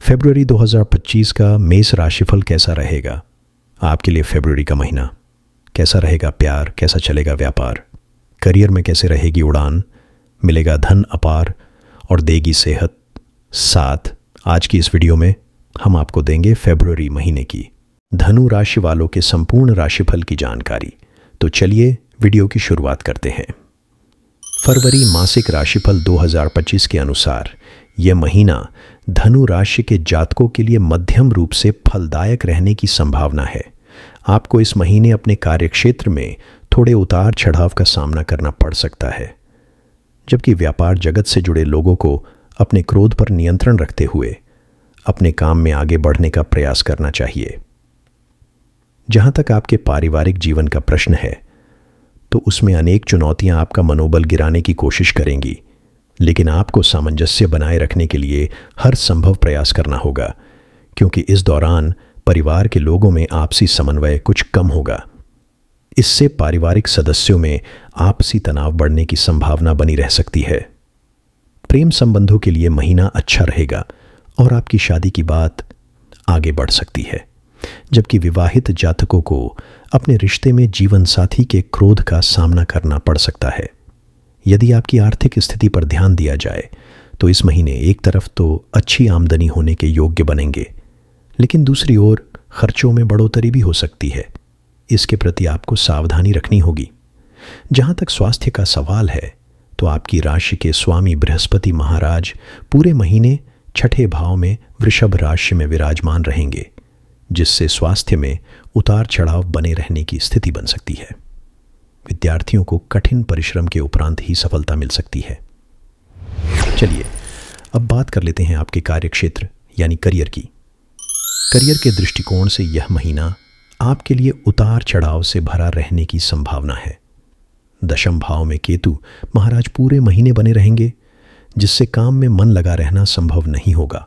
फरवरी 2025 का मेष राशिफल कैसा रहेगा आपके लिए? फरवरी का महीना कैसा रहेगा? प्यार कैसा चलेगा? व्यापार, करियर में कैसे रहेगी उड़ान? मिलेगा धन अपार और देगी सेहत साथ? आज की इस वीडियो में हम आपको देंगे फरवरी महीने की धनु राशि वालों के संपूर्ण राशिफल की जानकारी। तो चलिए वीडियो की शुरुआत करते हैं। फरवरी मासिक राशिफल 2025 के अनुसार यह महीना धनु राशि के जातकों के लिए मध्यम रूप से फलदायक रहने की संभावना है। आपको इस महीने अपने कार्यक्षेत्र में थोड़े उतार चढ़ाव का सामना करना पड़ सकता है, जबकि व्यापार जगत से जुड़े लोगों को अपने क्रोध पर नियंत्रण रखते हुए अपने काम में आगे बढ़ने का प्रयास करना चाहिए। जहां तक आपके पारिवारिक जीवन का प्रश्न है, तो उसमें अनेक चुनौतियां आपका मनोबल गिराने की कोशिश करेंगी, लेकिन आपको सामंजस्य बनाए रखने के लिए हर संभव प्रयास करना होगा, क्योंकि इस दौरान परिवार के लोगों में आपसी समन्वय कुछ कम होगा। इससे पारिवारिक सदस्यों में आपसी तनाव बढ़ने की संभावना बनी रह सकती है। प्रेम संबंधों के लिए महीना अच्छा रहेगा और आपकी शादी की बात आगे बढ़ सकती है, जबकि विवाहित जातकों को अपने रिश्ते में जीवन साथी के क्रोध का सामना करना पड़ सकता है। यदि आपकी आर्थिक स्थिति पर ध्यान दिया जाए तो इस महीने एक तरफ तो अच्छी आमदनी होने के योग्य बनेंगे, लेकिन दूसरी ओर खर्चों में बढ़ोतरी भी हो सकती है। इसके प्रति आपको सावधानी रखनी होगी। जहां तक स्वास्थ्य का सवाल है, तो आपकी राशि के स्वामी बृहस्पति महाराज पूरे महीने छठे भाव में वृषभ राशि में विराजमान रहेंगे, जिससे स्वास्थ्य में उतार चढ़ाव बने रहने की स्थिति बन सकती है। विद्यार्थियों को कठिन परिश्रम के उपरांत ही सफलता मिल सकती है। चलिए अब बात कर लेते हैं आपके कार्यक्षेत्र यानी करियर की। करियर के दृष्टिकोण से यह महीना आपके लिए उतार चढ़ाव से भरा रहने की संभावना है। दशम भाव में केतु महाराज पूरे महीने बने रहेंगे, जिससे काम में मन लगा रहना संभव नहीं होगा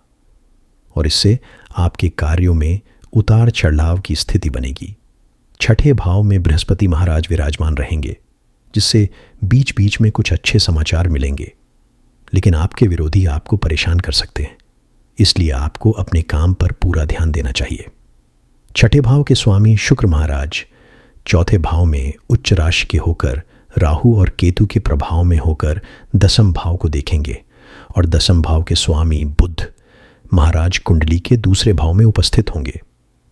और इससे आपके कार्यों में उतार चढ़ाव की स्थिति बनेगी। छठे भाव में बृहस्पति महाराज विराजमान रहेंगे, जिससे बीच बीच में कुछ अच्छे समाचार मिलेंगे, लेकिन आपके विरोधी आपको परेशान कर सकते हैं, इसलिए आपको अपने काम पर पूरा ध्यान देना चाहिए। छठे भाव के स्वामी शुक्र महाराज चौथे भाव में उच्च राशि के होकर राहु और केतु के प्रभाव में होकर दसम भाव को देखेंगे और दसम भाव के स्वामी बुध महाराज कुंडली के दूसरे भाव में उपस्थित होंगे।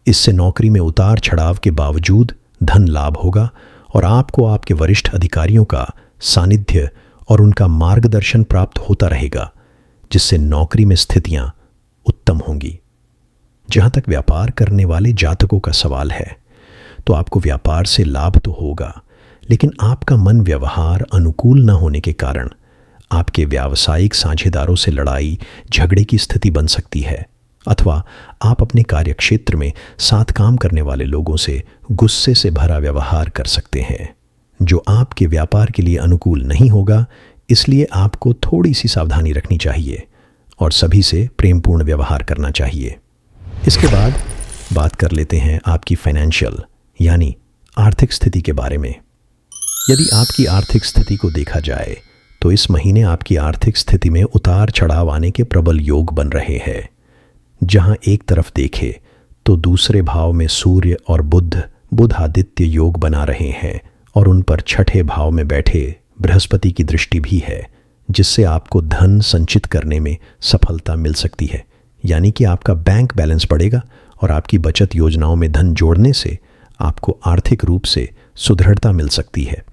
इससे नौकरी में उतार चढ़ाव के बावजूद धन लाभ होगा और आपको आपके वरिष्ठ अधिकारियों का सानिध्य और उनका मार्गदर्शन प्राप्त होता रहेगा, जिससे नौकरी में स्थितियां उत्तम होंगी। जहां तक व्यापार करने वाले जातकों का सवाल है, तो आपको व्यापार से लाभ तो होगा, लेकिन आपका मन व्यवहार अनुकूल न होने के कारण आपके व्यावसायिक साझेदारों से लड़ाई झगड़े की स्थिति बन सकती है, अथवा आप अपने कार्यक्षेत्र में साथ काम करने वाले लोगों से गुस्से से भरा व्यवहार कर सकते हैं, जो आपके व्यापार के लिए अनुकूल नहीं होगा। इसलिए आपको थोड़ी सी सावधानी रखनी चाहिए और सभी से प्रेमपूर्ण व्यवहार करना चाहिए। इसके बाद बात कर लेते हैं आपकी फाइनेंशियल यानी आर्थिक स्थिति के बारे में। यदि आपकी आर्थिक स्थिति को देखा जाए, तो इस महीने आपकी आर्थिक स्थिति में उतार चढ़ाव आने के प्रबल योग बन रहे हैं। जहां एक तरफ देखे तो दूसरे भाव में सूर्य और बुध आदित्य योग बना रहे हैं और उन पर छठे भाव में बैठे बृहस्पति की दृष्टि भी है, जिससे आपको धन संचित करने में सफलता मिल सकती है। यानी कि आपका बैंक बैलेंस बढ़ेगा और आपकी बचत योजनाओं में धन जोड़ने से आपको आर्थिक रूप से सुदृढ़ता मिल सकती है।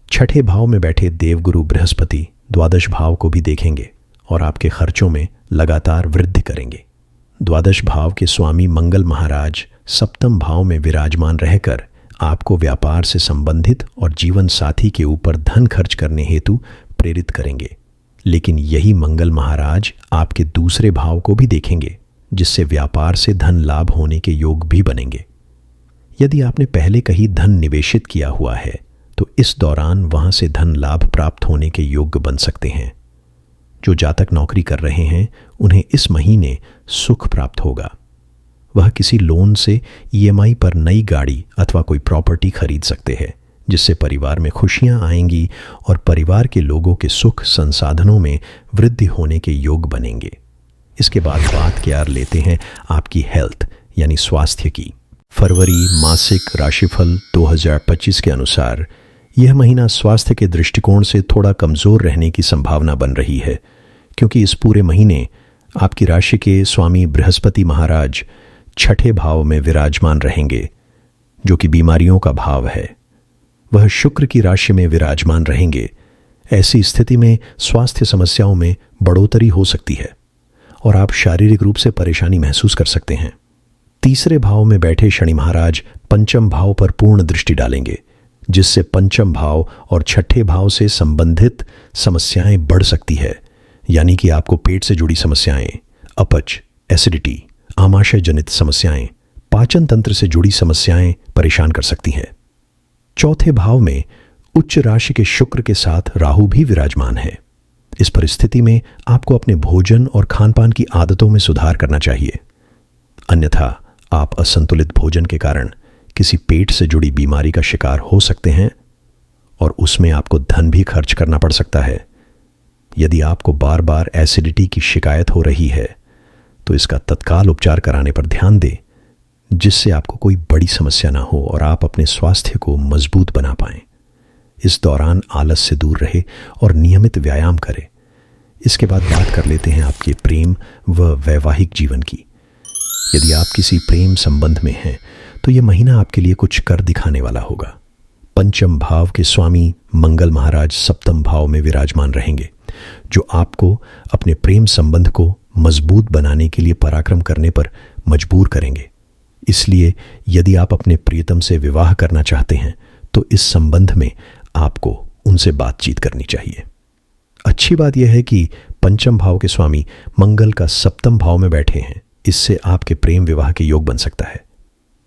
छठे भाव में बैठे देवगुरु बृहस्पति द्वादश भाव को भी देखेंगे और आपके खर्चों में लगातार वृद्धि करेंगे। द्वादश भाव के स्वामी मंगल महाराज सप्तम भाव में विराजमान रहकर आपको व्यापार से संबंधित और जीवन साथी के ऊपर धन खर्च करने हेतु प्रेरित करेंगे, लेकिन यही मंगल महाराज आपके दूसरे भाव को भी देखेंगे, जिससे व्यापार से धन लाभ होने के योग भी बनेंगे। यदि आपने पहले कहीं धन निवेशित किया हुआ है, तो इस दौरान वहां से धन लाभ प्राप्त होने के योग्य बन सकते हैं। जो जातक नौकरी कर रहे हैं, उन्हें इस महीने सुख प्राप्त होगा। वह किसी लोन से ईएमआई पर नई गाड़ी अथवा कोई प्रॉपर्टी खरीद सकते हैं, जिससे परिवार में खुशियां आएंगी और परिवार के लोगों के सुख संसाधनों में वृद्धि होने के योग बनेंगे। इसके बाद बात क्या लेते हैं आपकी हेल्थ यानी स्वास्थ्य की। फरवरी मासिक राशिफल 2025 के अनुसार यह महीना स्वास्थ्य के दृष्टिकोण से थोड़ा कमज़ोर रहने की संभावना बन रही है, क्योंकि इस पूरे महीने आपकी राशि के स्वामी बृहस्पति महाराज छठे भाव में विराजमान रहेंगे, जो कि बीमारियों का भाव है। वह शुक्र की राशि में विराजमान रहेंगे। ऐसी स्थिति में स्वास्थ्य समस्याओं में बढ़ोतरी हो सकती है और आप शारीरिक रूप से परेशानी महसूस कर सकते हैं। तीसरे भाव में बैठे शनि महाराज पंचम भाव पर पूर्ण दृष्टि डालेंगे, जिससे पंचम भाव और छठे भाव से संबंधित समस्याएं बढ़ सकती है, यानी कि आपको पेट से जुड़ी समस्याएं, अपच, एसिडिटी, आमाशय जनित समस्याएं, पाचन तंत्र से जुड़ी समस्याएं परेशान कर सकती हैं। चौथे भाव में उच्च राशि के शुक्र के साथ राहु भी विराजमान है। इस परिस्थिति में आपको अपने भोजन और खानपान की आदतों में सुधार करना चाहिए, अन्यथा आप असंतुलित भोजन के कारण किसी पेट से जुड़ी बीमारी का शिकार हो सकते हैं और उसमें आपको धन भी खर्च करना पड़ सकता है। यदि आपको बार बार एसिडिटी की शिकायत हो रही है तो इसका तत्काल उपचार कराने पर ध्यान दें, जिससे आपको कोई बड़ी समस्या ना हो और आप अपने स्वास्थ्य को मजबूत बना पाएं। इस दौरान आलस से दूर रहे और नियमित व्यायाम करें। इसके बाद बात कर लेते हैं आपके प्रेम व वैवाहिक जीवन की। यदि आप किसी प्रेम संबंध में हैं तो यह महीना आपके लिए कुछ कर दिखाने वाला होगा। पंचम भाव के स्वामी मंगल महाराज सप्तम भाव में विराजमान रहेंगे, जो आपको अपने प्रेम संबंध को मजबूत बनाने के लिए पराक्रम करने पर मजबूर करेंगे। इसलिए यदि आप अपने प्रियतम से विवाह करना चाहते हैं तो इस संबंध में आपको उनसे बातचीत करनी चाहिए। अच्छी बात यह है कि पंचम भाव के स्वामी मंगल का सप्तम भाव में बैठे हैं। इससे आपके प्रेम विवाह के योग बन सकता है।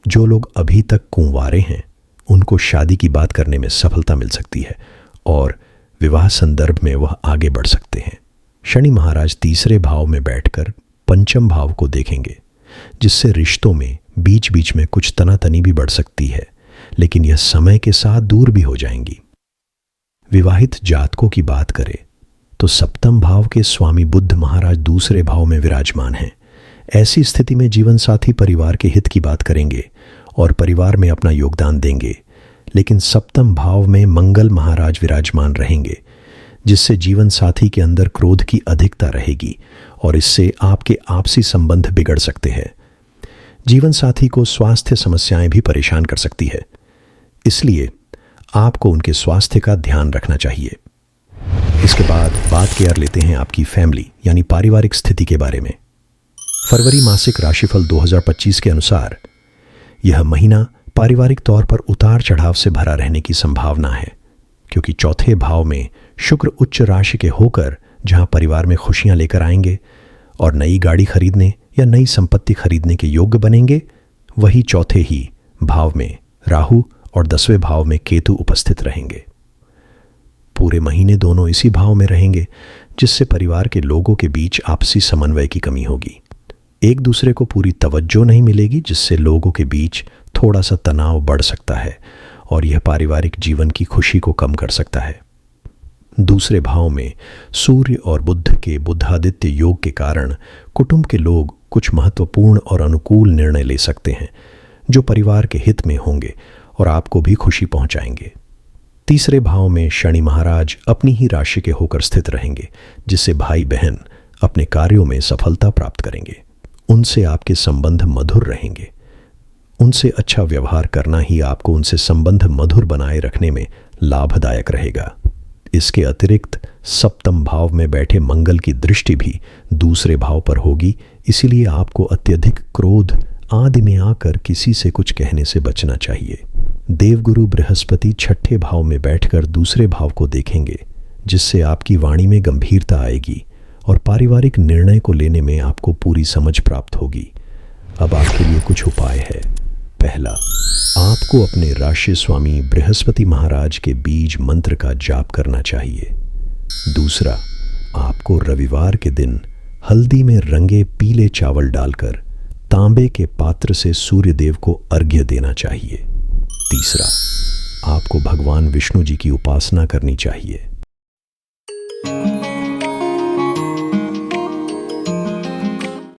जो लोग अभी तक कुंवारे हैं उनको शादी की बात करने में सफलता मिल सकती है और विवाह संदर्भ में वह आगे बढ़ सकते हैं। शनि महाराज तीसरे भाव में बैठकर पंचम भाव को देखेंगे, जिससे रिश्तों में बीच बीच में कुछ तनातनी भी बढ़ सकती है, लेकिन यह समय के साथ दूर भी हो जाएंगी। विवाहित जातकों की बात करें तो सप्तम भाव के स्वामी बुध महाराज दूसरे भाव में विराजमान हैं। ऐसी स्थिति में जीवन साथी परिवार के हित की बात करेंगे और परिवार में अपना योगदान देंगे, लेकिन सप्तम भाव में मंगल महाराज विराजमान रहेंगे, जिससे जीवन साथी के अंदर क्रोध की अधिकता रहेगी और इससे आपके आपसी संबंध बिगड़ सकते हैं। जीवन साथी को स्वास्थ्य समस्याएं भी परेशान कर सकती है, इसलिए आपको उनके स्वास्थ्य का ध्यान रखना चाहिए। इसके बाद बात कर लेते हैं आपकी फैमिली यानी पारिवारिक स्थिति के बारे में। फरवरी मासिक राशिफल 2025 के अनुसार यह महीना पारिवारिक तौर पर उतार चढ़ाव से भरा रहने की संभावना है, क्योंकि चौथे भाव में शुक्र उच्च राशि के होकर जहां परिवार में खुशियां लेकर आएंगे और नई गाड़ी खरीदने या नई संपत्ति खरीदने के योग्य बनेंगे, वही चौथे ही भाव में राहु और 10वें भाव में केतु उपस्थित रहेंगे। पूरे महीने दोनों इसी भाव में रहेंगे, जिससे परिवार के लोगों के बीच आपसी समन्वय की कमी होगी। एक दूसरे को पूरी तवज्जो नहीं मिलेगी, जिससे लोगों के बीच थोड़ा सा तनाव बढ़ सकता है और यह पारिवारिक जीवन की खुशी को कम कर सकता है। दूसरे भाव में सूर्य और बुध के बुधादित्य योग के कारण कुटुंब के लोग कुछ महत्वपूर्ण और अनुकूल निर्णय ले सकते हैं, जो परिवार के हित में होंगे और आपको भी खुशी पहुंचाएंगे। तीसरे भाव में शनि महाराज अपनी ही राशि के होकर स्थित रहेंगे, जिससे भाई बहन अपने कार्यों में सफलता प्राप्त करेंगे। उनसे आपके संबंध मधुर रहेंगे। उनसे अच्छा व्यवहार करना ही आपको उनसे संबंध मधुर बनाए रखने में लाभदायक रहेगा। इसके अतिरिक्त सप्तम भाव में बैठे मंगल की दृष्टि भी दूसरे भाव पर होगी, इसीलिए आपको अत्यधिक क्रोध आदि में आकर किसी से कुछ कहने से बचना चाहिए। देवगुरु बृहस्पति छठे भाव में बैठकर दूसरे भाव को देखेंगे, जिससे आपकी वाणी में गंभीरता आएगी और पारिवारिक निर्णय को लेने में आपको पूरी समझ प्राप्त होगी। अब आपके लिए कुछ उपाय है। पहला, आपको अपने राशि स्वामी बृहस्पति महाराज के बीज मंत्र का जाप करना चाहिए। दूसरा, आपको रविवार के दिन हल्दी में रंगे पीले चावल डालकर तांबे के पात्र से सूर्य देव को अर्घ्य देना चाहिए। तीसरा, आपको भगवान विष्णु जी की उपासना करनी चाहिए।